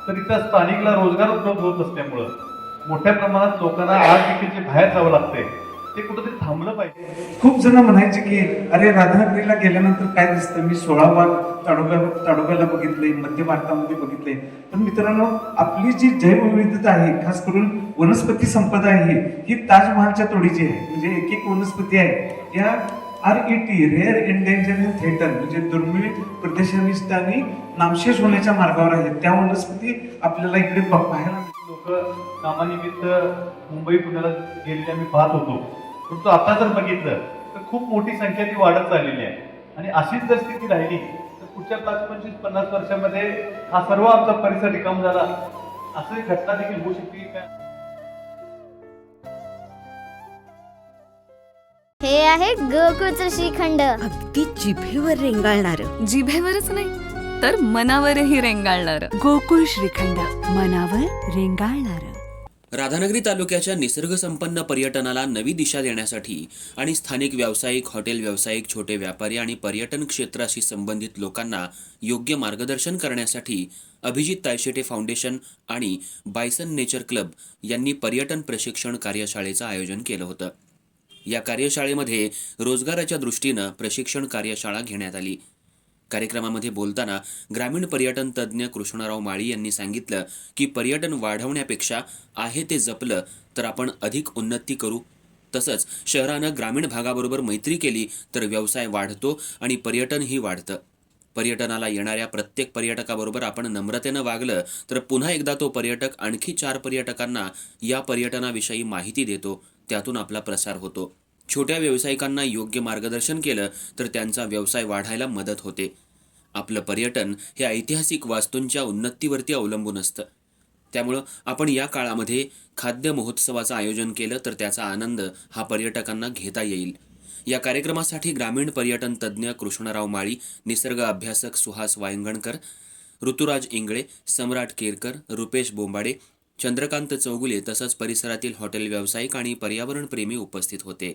तर इथं स्थानिकला रोजगार उपलब्ध होत असल्यामुळं मोठ्या प्रमाणात लोकांना आज देखील जे बाहेर जावं लागतंय ते कुठंतरी थांबलं पाहिजे. खूप जण म्हणायचे की अरे राधानगरीला गेल्यानंतर काय दिसतं, मी 16 भाग ताडोब्याला बघितलंय, मध्य भारतामध्ये बघितलंय. पण मित्रांनो, आपली जी जैवविविधता आहे, खास करून वनस्पती संपदा आहे, ही ताजमहालच्या तोडीची आहे. म्हणजे एक एक वनस्पती आहे या RET रेअर एंडेंजर थेटर म्हणजे दुर्मिळ प्रदेशनिष्ठ आणि नामशेष होण्याच्या मार्गावर आहेत. त्या वनस्पती आपल्याला इकडे पाहायला लोक कामानिमित्त मुंबई पुण्याला गेलेले आम्ही पाहत होतो, परंतु आता जर बघितलं तर खूप मोठी संख्या ती वाढत चाललेली आहे. आणि अशीच जर स्थिती राहिली तर पुढच्या 5-25-50 वर्षामध्ये हा सर्व आमचा परिसर रिकाम झाला असं घटना देखील होऊ शकते का? हे आहे गोकुळचं श्रीखंड. अगदी जिभेवर रेंगाळणार. जिभेवरच नाही तर मनावरही रेंगाळणार गोकुळ श्रीखंड, मनावर रेंगाळणार. राधानगरी तालुक्याच्या निसर्गसंपन्न पर्यटनाला नवी दिशा देण्यासाठी आणि स्थानिक व्यावसायिक, हॉटेल व्यावसायिक, छोटे व्यापारी आणि पर्यटन क्षेत्राशी संबंधित लोकांना योग्य मार्गदर्शन करण्यासाठी अभिजित तायशेटे फाउंडेशन आणि बायसन नेचर क्लब यांनी पर्यटन प्रशिक्षण कार्यशाळेचं आयोजन केलं होतं. या कार्यशाळेमध्ये रोजगाराच्या दृष्टीनं प्रशिक्षण कार्यशाळा घेण्यात आली. कार्यक्रमामध्ये बोलताना ग्रामीण पर्यटन तज्ज्ञ कृष्णराव माळी यांनी सांगितलं की पर्यटन वाढवण्यापेक्षा आहे ते जपलं तर आपण अधिक उन्नती करू. तसंच शहरानं ग्रामीण भागाबरोबर मैत्री केली तर व्यवसाय वाढतो आणि पर्यटनही वाढतं. पर्यटनाला येणाऱ्या प्रत्येक पर्यटकाबरोबर आपण नम्रतेनं वागलं तर पुन्हा एकदा तो पर्यटक आणखी 4 पर्यटकांना या पर्यटनाविषयी माहिती देतो. त्यातून आपला प्रसार होतो. छोट्या व्यावसायिकांना योग्य मार्गदर्शन केलं तर त्यांचा व्यवसाय वाढायला मदत होते. आपलं पर्यटन हे ऐतिहासिक वास्तूंच्या उन्नतीवरती अवलंबून असतं. त्यामुळं आपण या काळामध्ये खाद्य महोत्सवाचं आयोजन केलं तर त्याचा आनंद हा पर्यटकांना घेता येईल. या कार्यक्रमासाठी ग्रामीण पर्यटन तज्ज्ञ कृष्णराव माळी, निसर्ग अभ्यासक सुहास वायंगणकर, ऋतुराज इंगळे, सम्राट केरकर, रुपेश बोंबाडे, चंद्रकांत चौगुले तसंच परिसरातील हॉटेल व्यावसायिक आणि पर्यावरणप्रेमी उपस्थित होते.